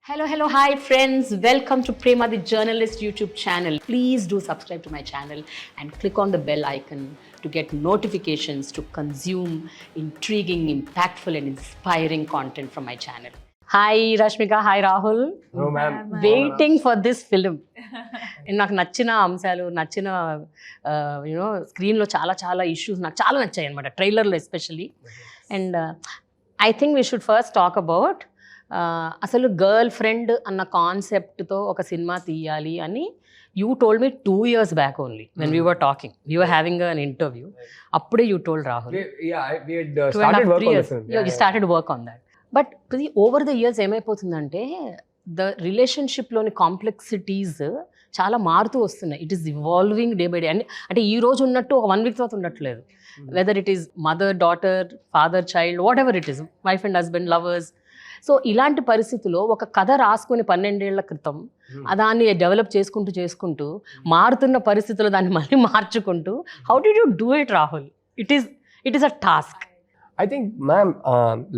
Hello, hi friends. Welcome to Prema the Journalist YouTube channel. Please do subscribe to my channel and click on the bell icon to get notifications to consume intriguing, impactful and inspiring content from my channel. Hi Rashmika, hi Rahul. Hello ma'am. Waiting for this film. నాకు నచ్చిన అంశాలు నచ్చిన స్క్రీన్లో చాలా issues నాకు చాలా నచ్చాయి అనమాట ట్రైలర్లో especially. And I think we should first talk about అసలు గర్ల్ ఫ్రెండ్ అన్న కాన్సెప్ట్తో ఒక సినిమా తీయాలి అని you told me 2 years back only when we were talking we were having an interview. అప్పుడే you told Rahul started work on that. But over the years ఏమైపోతుందంటే the రిలేషన్షిప్లోని complexities చాలా మారుతూ వస్తున్నాయి. It is evolving day by day. అంటే ఈ రోజు ఉన్నట్టు ఒక 1 week తర్వాత ఉండట్లేదు. Whether it is mother daughter, father child, what ever it is, wife and husband, lovers. So ఇలాంటి పరిస్థితుల్లో ఒక కథ రాసుకుని 12 ఏళ్ల క్రితం దాన్ని డెవలప్ చేసుకుంటూ మారుతున్న పరిస్థితుల్లో దాన్ని మళ్ళీ మార్చుకుంటూ how did you do it Rahul? It is a task. I think ma'am,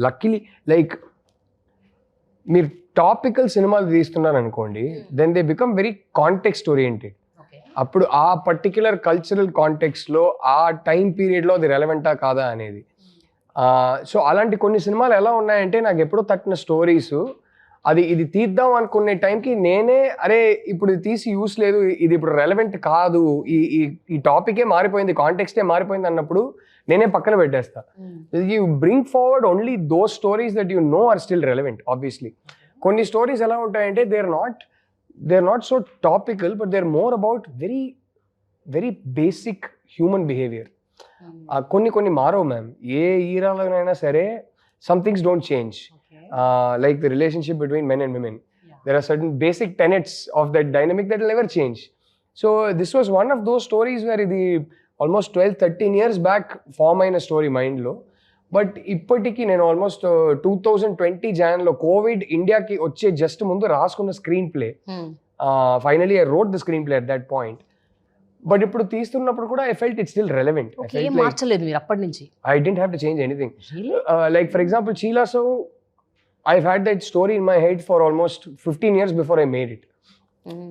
luckily like మీరు టాపికల్ సినిమాలు తీస్తున్నారు అనుకోండి, then they become very context oriented. అప్పుడు ఆ పర్టిక్యులర్ కల్చరల్ కాంటెక్స్ట్లో ఆ టైం పీరియడ్లో అది రెలవెంటా కాదా అనేది. సో అలాంటి కొన్ని సినిమాలు ఎలా ఉన్నాయంటే నాకు ఎప్పుడో తట్టిన స్టోరీస్ ఇది తీద్దాం అనుకునే టైంకి నేనే అరే ఇప్పుడు ఇది తీసి యూస్ లేదు, ఇది ఇప్పుడు రెలవెంట్ కాదు, ఈ టాపికే మారిపోయింది, కాంటెక్స్టే మారిపోయింది అన్నప్పుడు నేనే పక్కన పెట్టేస్తా. You bring forward only those stories that you know are still relevant. Obviously కొన్ని స్టోరీస్ ఎలా ఉంటాయంటే they are not so topical, but they are more about very very basic human behaviour. కొన్ని మారవు మ్యామ్, ఏ ఈరాలోనైనా సరే some things don't change. Like the relationship between men and women, there are certain basic tenets of that dynamic that will never change. So this was one of those stories where the almost 12-13 years back form అయిన story మైండ్లో. But ఇప్పటికీ నేను almost 2020 జాన్లో Covid ఇండియాకి వచ్చే just ముందు రాసుకున్న screen play. Finally I wrote the screen play at that point. But ఇప్పుడు తీస్తున్నప్పుడు కూడా I felt it still relevant. మార్చలేదు మీరు అప్పటి నుంచి? I didn't have to change anything. Like for example Sheila, so I've had that story in my head for almost 15 years before I made it.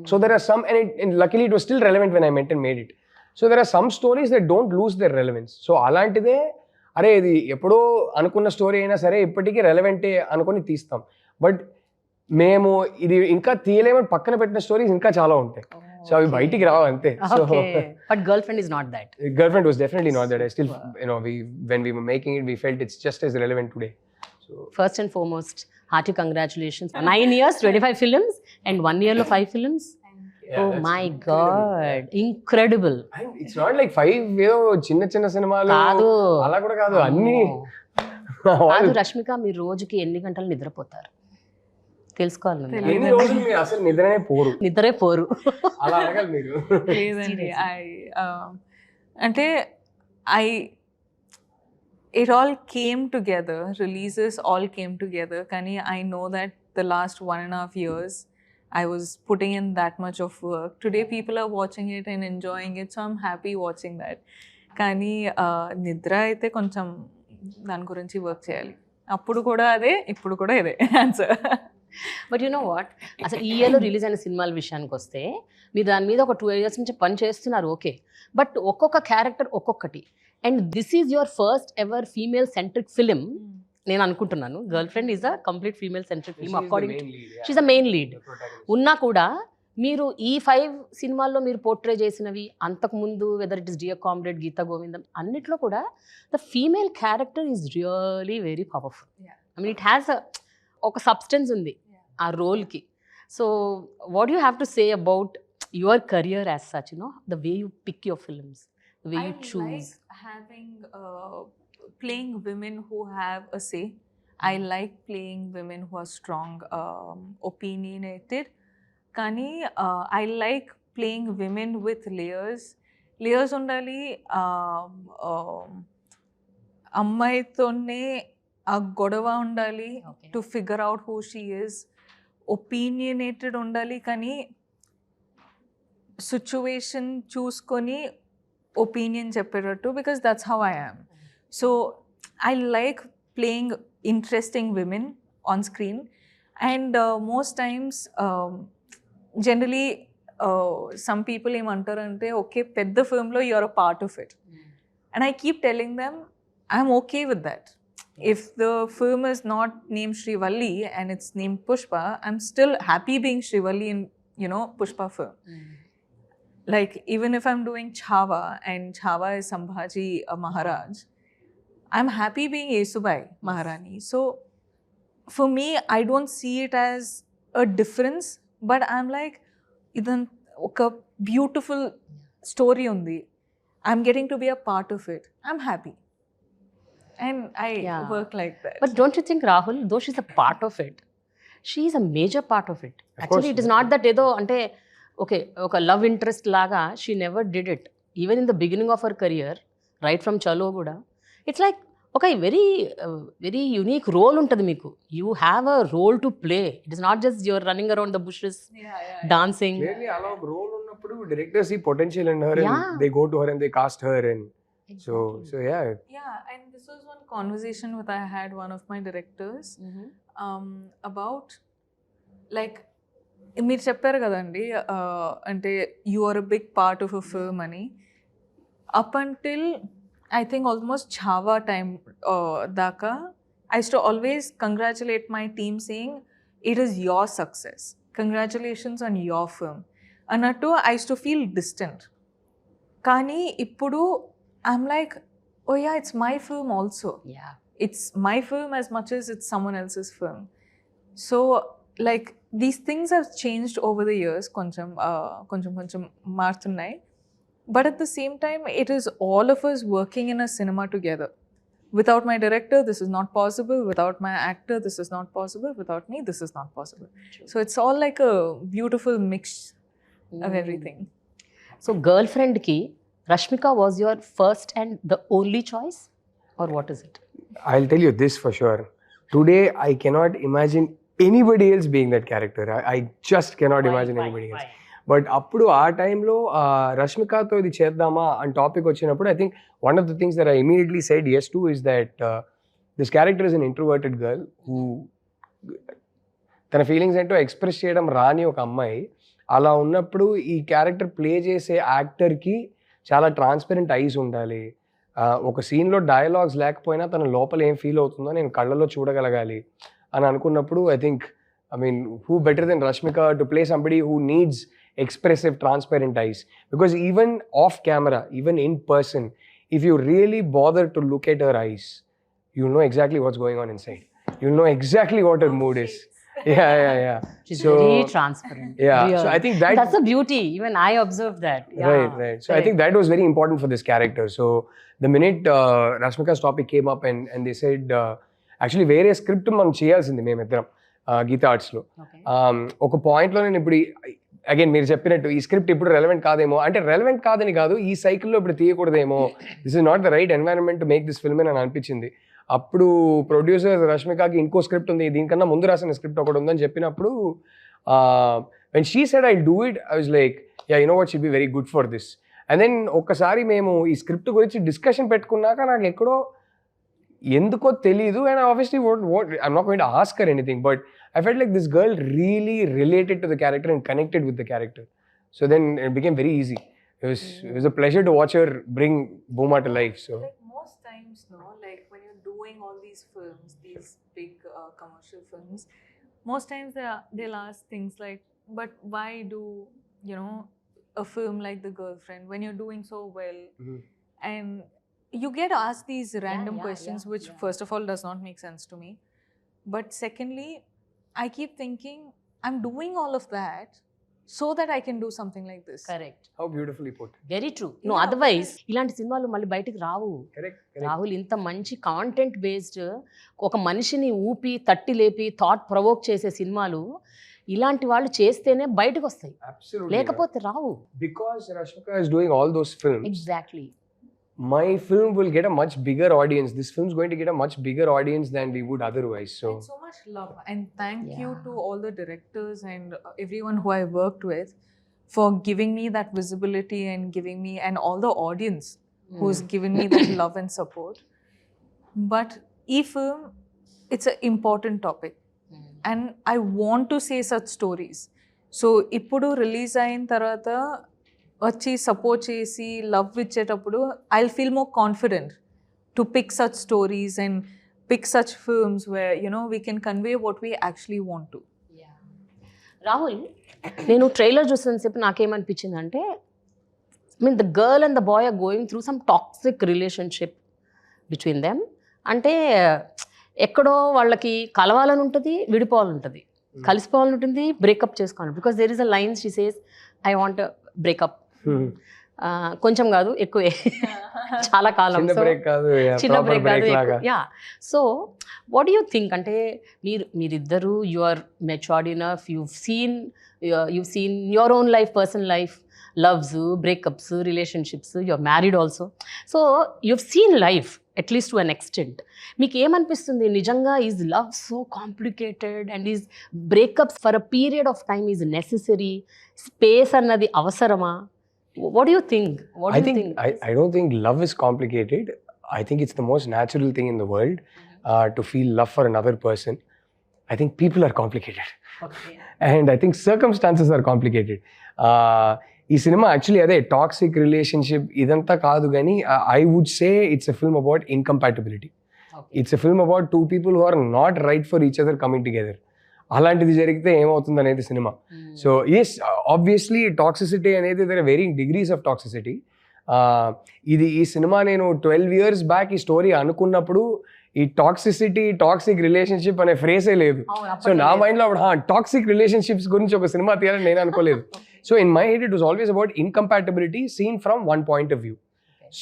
So there are some, and luckily it was still relevant when I met and made it. So there are some stories that don't lose their relevance. So అలాంటిదే అరే ఇది ఎప్పుడో అనుకున్న story అయినా సరే ఇప్పటికీ రెలవెంటే అనుకొని తీస్తాం. బట్ మేము ఇది ఇంకా తీయలేమని పక్కన పెట్టిన స్టోరీస్ ఇంకా చాలా ఉంటాయి. సో అవి బయటికి రావు అంతే. So but girl friend is not that. Girl friend was definitely not that. I still, when we were making it, we felt it's just as relevant today. So first and foremost, hearty congratulations. 9 years, 25 films, and 1 year lo 5 films. Yeah, oh my god, incredible. And it's not like 5 చిన్న సినిమాలు కాదు, అలా కూడా కాదు, అన్ని కాదు. రష్మిక, మీరు రోజుకి ఎన్ని గంటలు నిద్రపోతారు తెలుసుకోవాలి. ఎన్ని రోజులు మీరు అసలు నిద్రే పోరు అలా అడగాలి మీరు. లేదండి, అంటే it all came together, releases all came together. Kani, I know that the last 1.5 years I was putting in that much of work. Today people are watching it and enjoying it, so I'm happy watching that. Kani nidra aithe koncham dan gurinchi work cheyali. Appudu kuda ade, ippudu kuda ide answer. But you know what, అసలు ఈ ఇయర్లో release అయిన సినిమాల విషయానికి వస్తే మీరు దాని మీద ఒక 2 years నుంచి పని చేస్తున్నారు, ఓకే. బట్ ఒక్కొక్క క్యారెక్టర్ ఒక్కొక్కటి. And this is your first ever female centric film నేను అనుకుంటున్నాను. Girlfriend is a complete female centric film according to she the main lead. ఉన్నా కూడా మీరు ఈ 5 సినిమాల్లో మీరు పోర్ట్రే చేసినవి అంతకుముందు whether it is dear comrade, Geetha Govindam, అన్నిట్లో కూడా the female character is really very powerful. I mean it has ఒక సబ్స్టెన్స్ ఉంది ఆ రోల్కి. So what you have to say about your career as such, the way you pick your films, the way you choose? Like having playing women who have a say. I like playing women who are strong, opinionated. Kani I like playing women with layers undali. అమ్మాయితోనే ఆ గొడవ ఉండాలి, to figure out who she is. Opinionated ఉండాలి, కానీ situation చూసుకొని opinion చెప్పేటట్టు, because that's how I am. So I like playing interesting women on screen, And most times, generally, some people ఏమంటారంటే okay పెద్ద film లో you're a part of it. And I keep telling them I'm okay with that. If the film is not named Srivalli and it's named Pushpa, I'm still happy being Srivalli in, you know, Pushpa film. Like even if I'm doing Chhava and Chhava is Sambhaji Maharaj, I'm happy being Yesubai Maharani. So for me, I don't see it as a difference, but I'm like, idan oka beautiful story undi. I'm getting to be a part of it. I'm happy. And I work like that. But don't you think, Rahul, though she's a part of it, she is a major part of it. Actually, it is not that edo ante okay, oka love interest laga, she never did it. Even in the beginning of her career, right from Chalo Guda, it's like okay, very unique role untadi meeku. You have a role to play. It is not just you're running around the bushes, dancing. Clearly, అలా ఒక role ఉన్నప్పుడు directors see potential in her Yeah. and they go to her and they cast her and so yeah. Yeah, and this was one conversation with I had one of my directors about like మీరు చెప్పారు కదండి అంటే you are a big part of a film అని up until I think almost Chhava time daka, I used to always congratulate my team saying, it is your success. Congratulations on your film. Anattu, I used to feel distant. Kani, ippudu, I'm like, oh yeah, it's my film also. Yeah. It's my film as much as it's someone else's film. So, like, these things have changed over the years, koncham maartunnai. But at the same time, it is all of us working in a cinema together. Without my director, this is not possible. Without my actor, this is not possible. Without me, this is not possible. True. So it's all like a beautiful mix of everything. So girlfriend ki, Rashmika was your first and the only choice? Or what is it? I'll tell you this for sure. Today, I cannot imagine anybody else being that character. I just cannot imagine anybody else. But అప్పుడు ఆ టైంలో రష్మికతో ఇది చేద్దామా అని topic వచ్చినప్పుడు I think one of the things that I immediately said yes to is that this character is an introverted girl who తన feelings ఏంటో express చేయడం రాని ఒక అమ్మాయి. అలా ఉన్నప్పుడు ఈ క్యారెక్టర్ ప్లే చేసే యాక్టర్కి చాలా ట్రాన్స్పరెంట్ ఐస్ ఉండాలి. ఒక సీన్లో డైలాగ్స్ లేకపోయినా తన లోపల ఏం ఫీల్ అవుతుందో నేను కళ్ళలో చూడగలగాలి అని అనుకున్నప్పుడు I think I mean, who better than Rashmika to play somebody who needs expressive, transparent eyes? Because even off camera, even in person, if you really bother to look at her eyes, you'll know exactly what's going on inside. You'll know exactly what her mood is. Yeah. She's very transparent. Yeah, Real. so I think that's the beauty. Even I observed that. Yeah. Right. So I think that was very important for this character. So the minute Rashmika's topic came up and they said, actually, వేరే script మనం చేయాల్సింది మేమిద్దరం గీతా ఆర్ట్స్లో. ఒక పాయింట్లో నేను ఇప్పుడు again మీరు చెప్పినట్టు ఈ స్క్రిప్ట్ ఇప్పుడు రెలవెంట్ కాదేమో అంటే రెలవెంట్ కాదని కాదు, ఈ సైకిల్లో ఇప్పుడు తీయకూడదేమో, this is not the right environment to make this film అని అనిపించింది. అప్పుడు ప్రొడ్యూసర్ రష్మికకి ఇంకో స్క్రిప్ట్ ఉంది, దీనికన్నా ముందు రాసిన స్క్రిప్ట్ ఒకటి ఉందని చెప్పినప్పుడు when she said I do it, I was like yeah you know what should be very good for this. And then ఒక్కసారి మేము ఈ స్క్రిప్ట్ గురించి డిస్కషన్ పెట్టుకున్నాక నాకు ఎక్కడో ఎందుకో తెలీదు, and obviously I'm not going to ask her anything, but I felt like this girl really related to the character and connected with the character. So then it became very easy. It was a pleasure to watch her bring Bhuma to life. So like most times, no, like when you're doing all these films, these big commercial films, most times they'll ask things like, but why do, you know, a film like The Girlfriend when you're doing so well? And you get asked these random questions, which first of all does not make sense to me. But secondly, I keep thinking, I'm doing all of that so that I can do something like this. Correct. How beautifully put. Very true. No, otherwise, ఇలాంటి సినిమాలు మళ్ళీ బయటికి రావు. Correct. Rahul ఇంత మంచి content based ఒక మనిషిని ఊపి తట్టి లేపి థాట్ ప్రొవోక్ చేసే సినిమాలు ఇలాంటి వాళ్ళు చేస్తేనే బయటకు వస్తాయి. Absolutely. లేకపోతే రావు. Because Rashmika is doing all those films. Exactly. My film will get a much bigger audience. This film is going to get a much bigger audience than we would otherwise. And so much love. And thank you to all the directors and everyone who I worked with for giving me that visibility and giving me, and all the audience who's given me that love and support. But e-film, it's an important topic. and I want to say such stories. So ఇప్పుడు release అయిన తర్వాత వచ్చి support చేసి love ఇచ్చేటప్పుడు I feel more confident to pick such stories and pick such films where we can convey what we actually want to. Rahul, నేను trailer చూసినంతసేపు నాకేమనిపించింది అంటే, the girl and the boy are going through some toxic relationship between them. అంటే ఎక్కడో వాళ్ళకి కలవాలని ఉంటుంది, విడిపోవాలని ఉంటుంది, కలిసిపోవాలని ఉంటుంది, బ్రేకప్ చేసుకోవాలి. Because there is a line she says I want breakup. కొంచెం కాదు, ఎక్కువే, చాలా కాలం, చిన్న బ్రేక్ కాదు. Yeah, so what you think అంటే మీరిద్దరు you are matured enough, you've seen your own life, personal life, loves, breakups, relationships, you're married also, so you've seen life at least to an extent. మీకు ఏమనిపిస్తుంది నిజంగా, is love so complicated and is breakups for a period of time is necessary, space అన్నది అవసరమా? What do you think? I don't think love is complicated. I think it's the most natural thing in the world to feel love for another person. I think people are complicated. Okay. And I think circumstances are complicated. ఈ సినిమా actually అదే toxic relationship ఇదంతా కాదు, కానీ I would say it's a film about incompatibility. It's a film about two people who are not right for each other coming together. అలాంటిది జరిగితే ఏమవుతుంది అనేది సినిమా. సో ఎస్, ఆబ్వియస్లీ టాక్సిసిటీ అనేది there are varying degrees of toxicity. ఈ సినిమా నేను 12 years back ఈ స్టోరీ అనుకున్నప్పుడు ఈ టాక్సిసిటీ, టాక్సిక్ రిలేషన్షిప్ అనే ఫ్రేజే లేదు. సో నా మైండ్లో అప్పుడు టాక్సిక్ రిలేషన్షిప్స్ గురించి ఒక సినిమా తీయాలని నేను అనుకోలేదు. So in my head it was always about incompatibility seen from one point of view,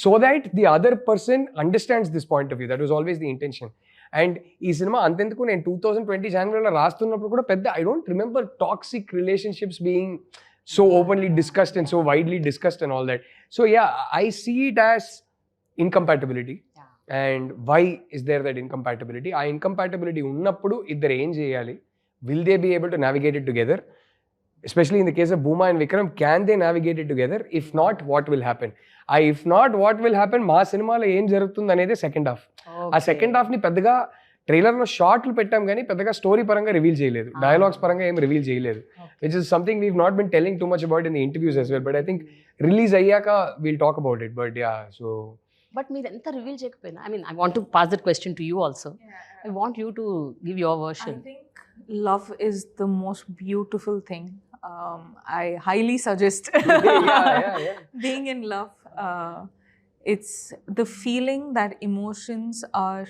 so that the other person understands this point of view. That was always the intention. And ఈ cinema అంతెందుకు నేను 2020 Januaryలో రాస్తున్నప్పుడు కూడా పెద్ద I don't remember toxic relationships being so openly discussed and so widely discussed and all that. So yeah, I see it as incompatibility. And why is there that incompatibility? Aa incompatibility unnappudu iddaru em cheyali? Will they be able to navigate it together? Especially in the case of Bhooma and Vikram, can they navigate it together? If not, what will happen? If not, what will happen? మా సినిమాలో ఏం జరుగుతుంది అనేది second half. ఆ second హాఫ్ని పెద్దగా ట్రైలర్లో షార్ట్లు పెట్టాం కానీ పెద్దగా స్టోరీ పరంగా రివీల్ చేయలేదు, డైలాగ్స్ పరంగా ఏం రివీల్ చేయలేదు, which is something we've not been telling too much about in the interviews as well. But I think release అయ్యాక we'll talk about it. But yeah, so but మీరు ఎంత reveal చేయకపోయినా, I mean I want to pass that question to you also. I want you to give your version. I think love is the most beautiful thing. I highly suggest being in love. It's the feeling that emotions are,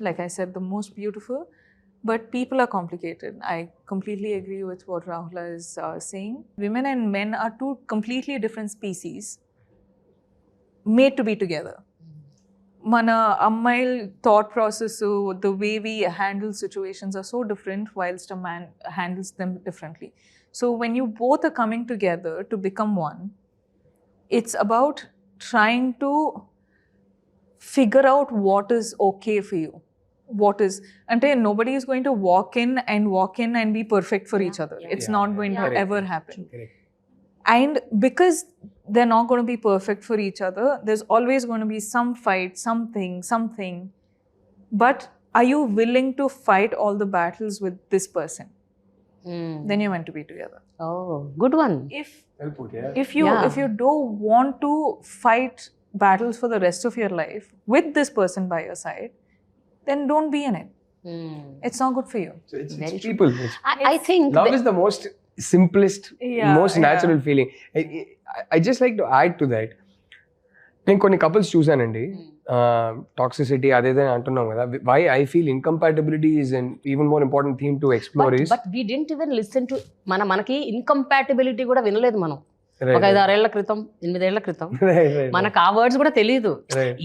like I said, the most beautiful, but people are complicated. I completely agree with what Rahul is saying. Women and men are two completely different species made to be together. Mana ammail thought process, the way we handle situations are so different, whilst a man handles them differently. So when you both are coming together to become one, it's about trying to figure out what is okay for you. What is, ante nobody is going to walk in and be perfect for each other. It's not going to ever happen. correct. And because they're not going to be perfect for each other, there's always going to be some fight, something. But are you willing to fight all the battles with this person? Then you're meant to be together. Oh, good one. If you don't want to fight battles for the rest of your life with this person by your side, then don't be in it. It's not good for you. So it's people. I think Love is the most simplest, most natural feeling. I just like to add to that. నేను కొన్ని couples చూసానండి, toxicity అదేదని అంటున్నాం కదా. Why I feel incompatibility is an even more important theme to explore is, but we didn't even listen to మనకి incompatibility కూడా వినలేదు మనం. ఒక 5-6 ఏళ్ల క్రితం, 8 ఏళ్ల క్రితం మనకు ఆ వర్డ్స్ కూడా తెలియదు.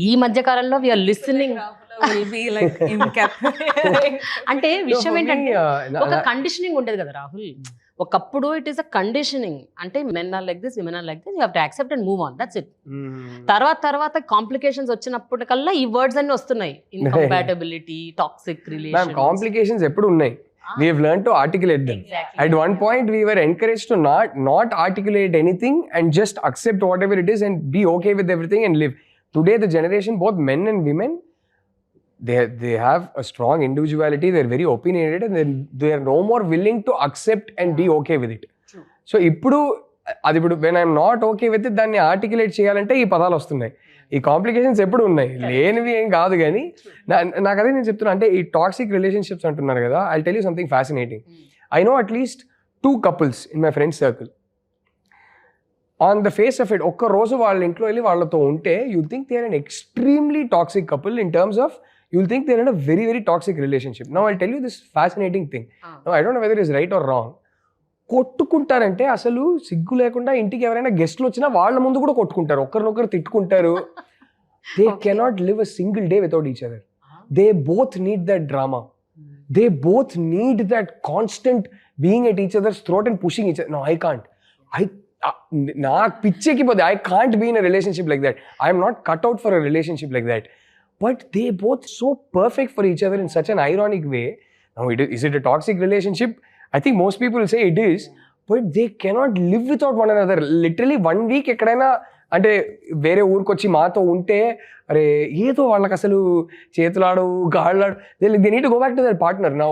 ఈ మధ్య కాలంలో వీఆర్ లిసనింగ్. అంటే విషయం ఏంటంటే ఒక కండిషనింగ్ ఉండేది కదా రాహుల్. ఒకప్పుడు ఇట్ ఈస్ అ కండిషనింగ్, అంటే men are like this, women are like this, you have to accept and move on, that's it. తర్వాత కాంప్లికేషన్స్ వచ్చినప్పటికల్లా ఈ వర్డ్స్ అన్ని వస్తున్నాయి, ఇన్కంపాటిబిలిటీ, టాక్సిక్ రిలేషన్. కాంప్లికేషన్స్ ఎప్పుడు ఉన్నాయి, we have learned to articulate them. Exactly. At one point we were encouraged to not articulate anything and just accept whatever it is and be okay with everything and live. Today the generation, both men and women, they have a strong individuality, they're very opinionated, and then they are no more willing to accept and be okay with it. True. So ఇప్పుడు when I'm not okay with it, దాన్ని articulate చేయాలంటే ఈ పదాలు వస్తున్నాయి. ఈ complications ఎప్పుడు ఉన్నాయి, లేనివి ఏం కాదు. కానీ నాకు అదే నేను చెప్తున్నా, అంటే ఈ టాక్సిక్ రిలేషన్షిప్స్ అంటున్నారు కదా, I tell you something fascinating. I know at least 2 couples in my friends circle. On the face of it, ఒక్క రోజు వాళ్ళ ఇంట్లో వెళ్ళి వాళ్ళతో ఉంటే you think they are an extremely toxic couple in terms of you'll think they're in a very, very toxic relationship. Now, I'll tell you this fascinating thing. Now, I don't know whether it's right or wrong. కొట్టుకుంటారంటే అసలు సిగ్గు లేకుండా ఇంటికి ఎవరైనా గెస్ట్లు వచ్చినా వాళ్ళ ముందు కూడా కొట్టుకుంటారు, ఒకరినొకరు తిట్టుకుంటారు. They cannot live a single day without each other. They both need that drama. They both need that constant being at each other's throat and pushing each other. No, I can't. నాకు పిచ్చెక్కిపోతే I can't be in a relationship like that. I'm not cut out for a relationship like that. But they both so perfect for each other in such an ironic way. Now, is it a toxic relationship? I think most people will say it is, but they cannot live without one another. Literally 1 week ఎక్కడైనా అంటే వేరే ఊరికి వచ్చి మాతో ఉంటే అరే ఏదో వాళ్ళకి అసలు చేతులాడు గాళ్ళాడు, they need to go back to their partner. Now,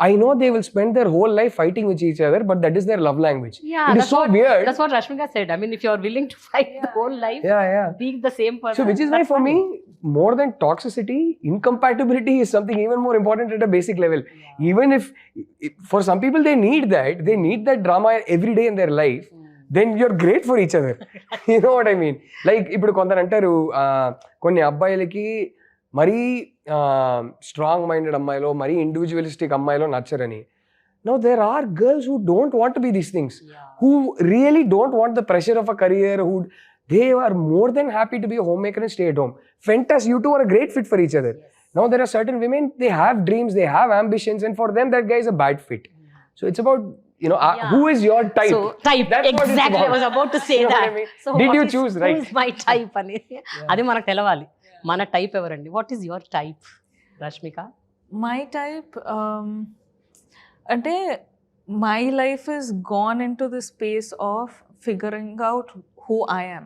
I know they will spend their whole life fighting with each other, but that is their love language. Yeah, it is so weird. That's what Rashmika said. I mean, if you are willing to fight the whole life, being the same person. So, which is why for me, more than toxicity, incompatibility is something even more important at a basic level. Yeah. Even if for some people they need that drama every day in their life, then you're great for each other. You know what I mean? Like, ఇప్పుడు కొందరు అంటారు కొన్ని అబ్బాయిలకి మరీ strong minded అమ్మాయిలో, మరీ individualistic అమ్మాయిలో నచ్చరని. Now, there are girls who don't want to be these things, who really don't want the pressure of a career, who they are more than happy to be a homemaker and stay at home. Fantastic, you two are a great fit for each other. Now, there are certain women, they have dreams, they have ambitions, and for them, that guy is a bad fit. So, it's about, you know, who is your type? So, type. That's exactly, I was about to say you know that. What I mean? So, did you choose right? Who is my type? అది మనకు తెలవాలి. మన type ఎవరండి? What is your type, Rashmika? My type, అంటే my life is gone into the space of figuring out who I am,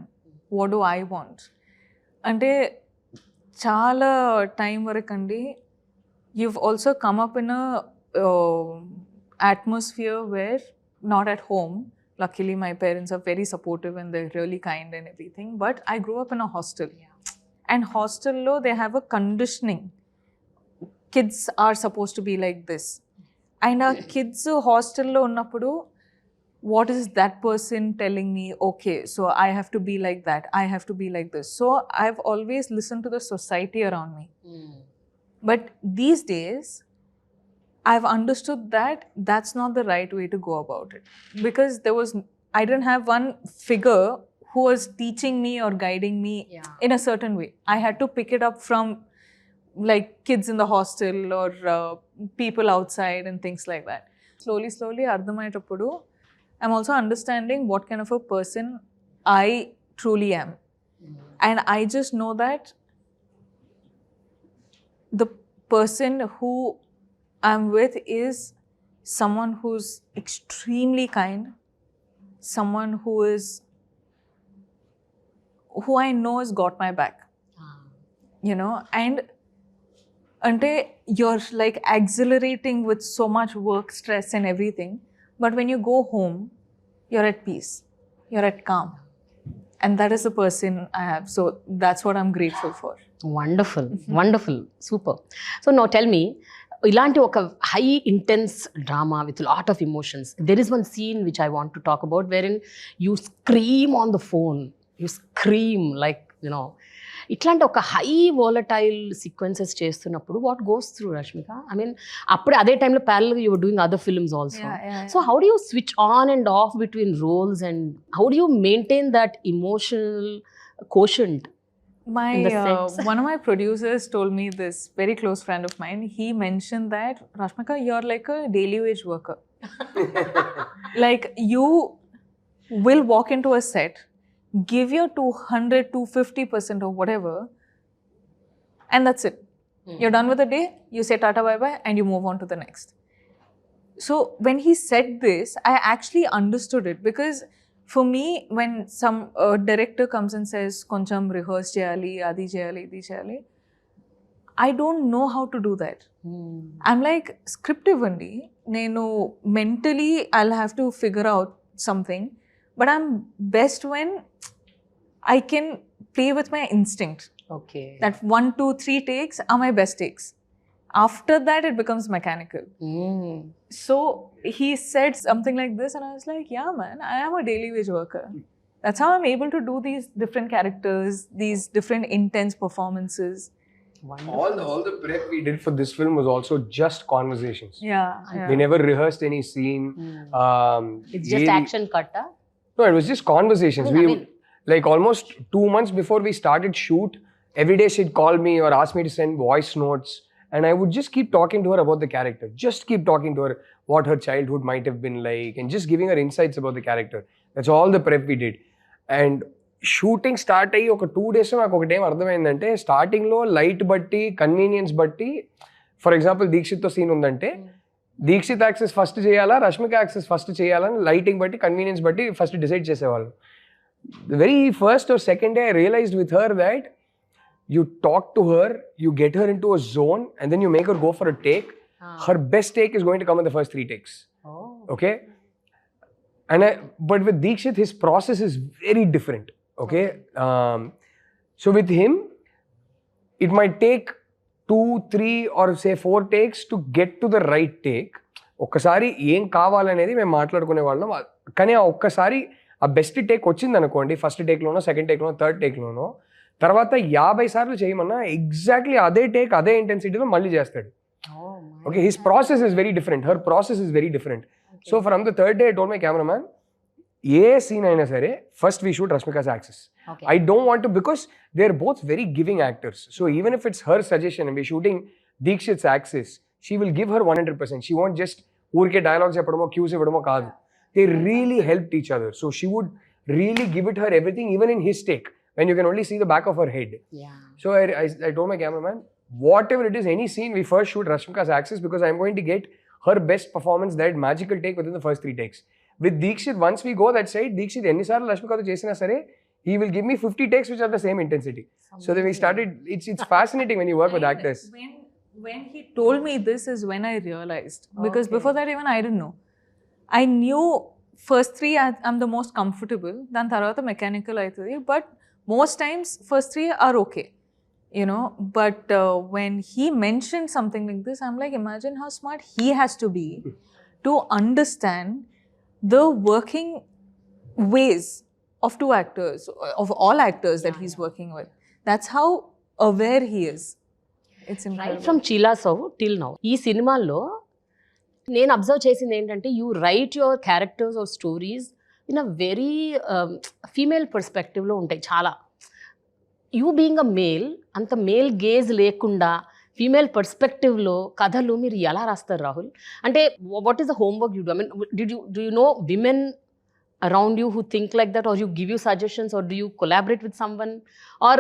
what do I want. అంటే చాలా time వరకు అండి, you've also come up in a atmosphere where, not at home, luckily my parents are very supportive and they're really kind and everything, but I grew up in a hostel. And hostel lo they have a conditioning, kids are supposed to be like this, and our kids hostel lo unnappudu what is that person telling me? Okay, so I have to be like that, I have to be like this. So I've always listened to the society around me. But these days I've understood that that's not the right way to go about it, because I didn't have one figure who was teaching me or guiding me in a certain way. I had to pick it up from like kids in the hostel or people outside and things like that. Slowly ardhamaitappudu I'm also understanding what kind of a person I truly am. And I just know that the person who I'm with is someone who's extremely kind, someone who I know has got my back. You know, and ante you're like exhilarating with so much work stress and everything, but when you go home you're at peace, you're at calm, and that is the person I have. So that's what I'm grateful for. Wonderful. Wonderful, super. So now tell me, ఇలాంటి ఒక high intense drama with lot of emotions, there is one scene which I want to talk about where in you scream on the phone, you scream like you know, ఇట్లాంటి ఒక high volatile sequences చేస్తున్నప్పుడు what goes through, Rashmika? I mean అప్పుడే అదే టైంలో ప్యారల్గా you were doing other films also. So how do you switch on and off between roles and how do you maintain that emotional quotient? One of my producers told me, this very close friend of mine, he mentioned that, Rashmika, you're like a daily wage worker. Like, you will walk into a set, give your 200, 250% or whatever, and that's it. You're done with the day, you say tata bye-bye, and you move on to the next. So when he said this, I actually understood it, because for me, when some director comes and says, koncham rehearse cheyali, adi cheyali, idi cheyali, I don't know how to do that. I'm like, script ivandi, nenu mentally I'll have to figure out something, but I'm best when I can play with my instinct. Okay. That 1, 2, 3 takes are my best takes. After that, it becomes mechanical. So he said something like this, and I was like, yeah, man, I am a daily wage worker. That's how I'm able to do these different characters, these different intense performances. All the prep we did for this film was also just conversations. Yeah. We never rehearsed any scene. It's just action cut, huh? No, it was just conversations. Like almost 2 months before we started shoot, every day she'd call me or ask me to send voice notes, and I would just keep talking to her about the character. Just keep talking to her what her childhood might have been like, and just giving her insights about the character. That's all the prep we did. And shooting start అయ్యి ఒక 2 days నాకు ఒకటేం అర్థమైందంటే, స్టార్టింగ్లో light బట్టి convenience బట్టి, for example దీక్షిత్తో scene ఉందంటే Dixit access first చేయాలా, Rashmika access first చేయాలని లైటింగ్ బట్టి కన్వీనియన్స్ బట్టి ఫస్ట్ డిసైడ్ చేసేవాళ్ళు. The very first or second day I realized with her that you talk to her, you get her into a zone, and then you make her go for a take. Her best take is going to come in the first 3 takes. Okay? But with Deekshit, his process is very different. Okay? So with him, it might take 2, 3 or say 4 takes to get to the right take. ఒక్కసారి ఏం కావాలనేది మేము మాట్లాడుకునే వాళ్ళం. కానీ ఆ ఒక్కసారి ఆ బెస్ట్ టేక్ వచ్చింది అనుకోండి, ఫస్ట్ టేక్లోనో, సెకండ్ టేక్లోనో, థర్డ్ టేక్లోనో, తర్వాత 50 సార్లు చేయమన్నా ఎగ్జాక్ట్లీ అదే టేక్ అదే ఇంటెన్సిటీలో మళ్ళీ చేస్తాడు. Okay, his process is very different, her process is very different. So from the third day I told my cameraman, ఏ సీన్ అయినా సరే first we shoot Rashmika's access. I don't want to, because they're both very giving actors. So even if it's her suggestion and we're shooting Deekshit's axis, she will give her 100%. She won't just ఊరికే dialogues చెప్పడమో cues ఇవ్వడమో కాదు. They really helped each other. So she would really give it her everything, even in his take, when you can only see the back of her head. So I told my cameraman, whatever it is, any scene, we first shoot Rashmika's axis, because I'm going to get her best performance, that magical take within the first 3 takes. With Deekshit, once we go that side, Deekshit ఎన్నిసార్లు రష్మికతో చేసినా సరే, he will give me 50 takes which are the same intensity. So then we started, it's fascinating when you work with actors. When he told me this is when I realized, because before that even I didn't know. I knew first 3 I'm the most comfortable, then tarvata mechanical aitadi, but most times first 3 are okay, you know. But when he mentioned something like this, I'm like, imagine how smart he has to be to understand the working ways of 2 actors, of all actors that he's working with. That's how aware he is. It's incredible. Right from Chila Sau till now, ఈ సినిమాల్లో నేను observe చేసింది ఏంటంటే, you write your characters or stories in a very female పర్స్పెక్టివ్లో ఉంటాయి చాలా. You being a male, అంత male gaze లేకుండా ఫీమేల్ పర్స్పెక్టివ్లో కథలు మీరు ఎలా రాస్తారు రాహుల్? అంటే what is the homework you do? I mean, do you know women around you who think like that, or you give you suggestions, or do you collaborate with someone, or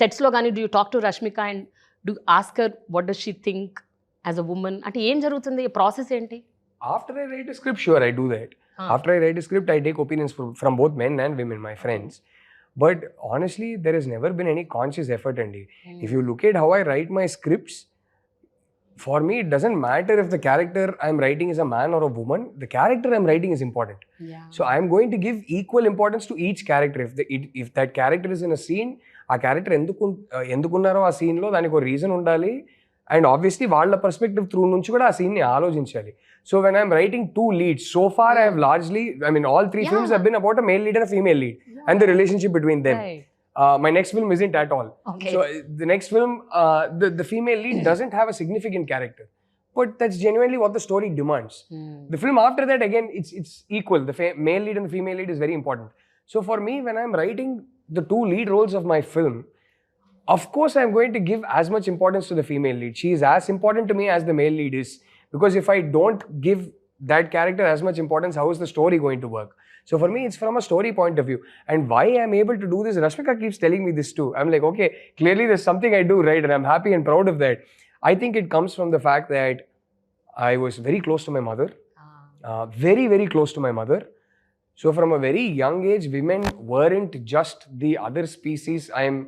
sets lo gaani do you talk to Rashmika and do you ask her what does she think as a woman? Ante em jarugutundi, process enti? After I write a script, sure, I do that. After I write a script, I take opinions from both men and women, my friends. But honestly, there has never been any conscious effort, Andy. If you look at how I write my scripts, for me, it doesn't matter if the character I'm writing is a man or a woman. The character I'm writing is important. So I'm going to give equal importance to each character. If that character is in a scene, ఆ character ఎందుకున్నారో ఆ సీన్లో దానికి ఒక reason ఉండాలి. And obviously వాళ్ళ perspective through నుంచి కూడా ఆ సీన్ని ఆలోచించాలి. So when I'm writing 2 leads, so far I have largely, I mean, all 3 films have been about a male lead and a female lead, and the relationship between them. My next film isn't at all. So the next film, the female lead doesn't have a significant character, but that's genuinely what the story demands. The film after that, again, it's equal. The male lead and the female lead is very important. So for me, when I'm writing the 2 lead roles of my film, of course I'm going to give as much importance to the female lead. She is as important to me as the male lead is, because if I don't give that character as much importance, how is the story going to work? So for me, it's from a story point of view. And why I'm able to do this, Rashmika keeps telling me this too. I'm like, okay, clearly there's something I do right, and I'm happy and proud of that. I think it comes from the fact that I was very close to my mother. Very, very close to my mother. So from a very young age, women weren't just the other species I'm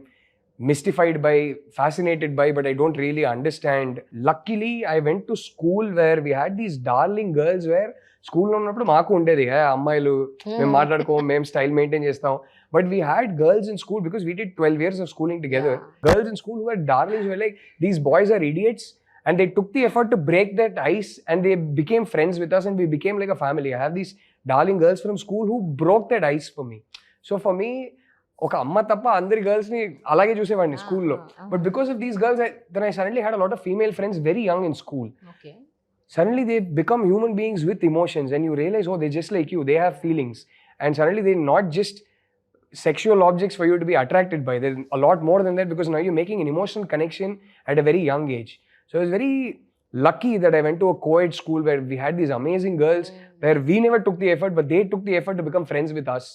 mystified by, fascinated by, but I don't really understand. Luckily, I went to school where we had these darling girls where స్కూల్లో ఉన్నప్పుడు మాకు ఉండేది అమ్మాయిలు మేము మాట్లాడుకోం, మేము style maintain చేస్తాం. But we had girls in school because we did 12 years of schooling together. Girls in school who were darlings were like, these boys are idiots, and they took the effort to break that ice and they became friends with us and we became like a family. I have these darling girls from school who broke that ice for me. So for me, ఒక అమ్మ తప్ప అందరి గర్ల్స్ని అలాగే చూసేవాడిని స్కూల్లో. But because of these girls then I suddenly had a lot of female friends very young in school. Suddenly they become human beings with emotions and you realize, oh, they're just like you, they have feelings, and suddenly they're not just sexual objects for you to be attracted by. There's a lot more than that because now you're making an emotional connection at a very young age. So I was very lucky that I went to a co-ed school where we had these amazing girls where we never took the effort, but they took the effort to become friends with us.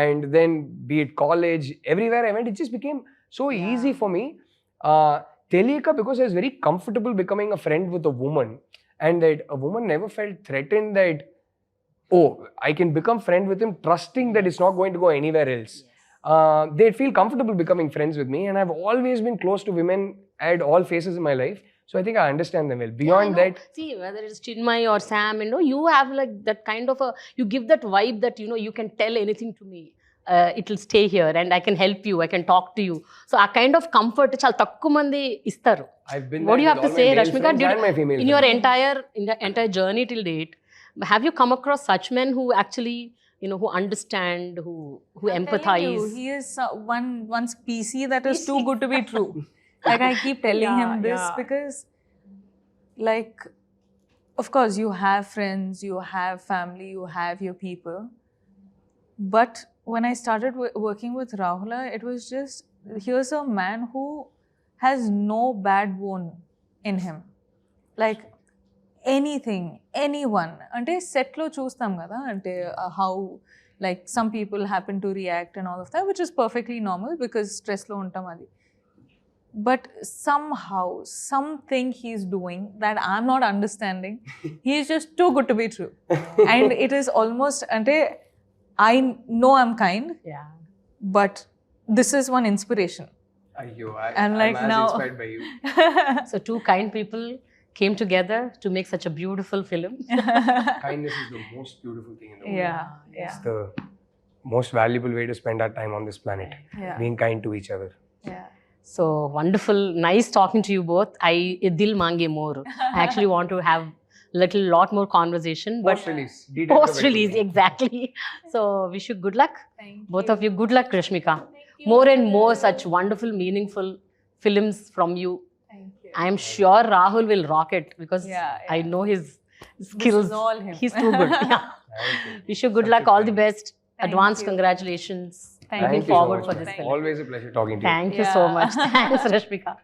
And then be it college, everywhere I went, it just became so easy for me. Telika, because I was very comfortable becoming a friend with a woman. And that a woman never felt threatened that, oh, I can become friend with him, trusting that it's not going to go anywhere else. They'd feel comfortable becoming friends with me, and I've always been close to women at all phases in my life. So I think I understand them well. Beyond that, see, whether it's Chinmay or Sam, you have like that kind of you give that vibe that you can tell anything to me. It will stay here and I can help you, I can talk to you. So a kind of comfort chaala takku mandi istaru. I've been What do you have to say, Rashmika? In your friends. entire journey till date, have you come across such men who actually who understand, who empathize? He is one species that is too good to be true. Like I keep telling him this because, like, of course you have friends, you have family, you have your people, but when I started working with Rahula, it was just, here's a man who has no bad bone in him. Like anything, anyone. Ante set lo choostam kada, ante how like some people happen to react and all of that, which is perfectly normal because stress lo untam adi. But somehow, something he's doing that I'm not understanding, he is just too good to be true. And it is almost, ante I know I'm kind, but this is one inspiration. And like I'm as now, inspired by you. So two kind people came together to make such a beautiful film. Kindness is the most beautiful thing in the world. yeah. It's the most valuable way to spend our time on this planet. Being kind to each other. Yeah. So wonderful, nice talking to you both. Dil mange more. I actually want to have lot more conversation, but post release exactly. So wish you good luck. Both of you, good luck, Rashmika. More and more such wonderful, meaningful films from you. Thank you. I am sure Rahul will rock it because I know his skills. This is all him. He's too good. Wish you good luck, all the best. Advance congratulations. Looking forward for this film. Always a pleasure talking to you. Thank you so much. Thanks, Rashmika.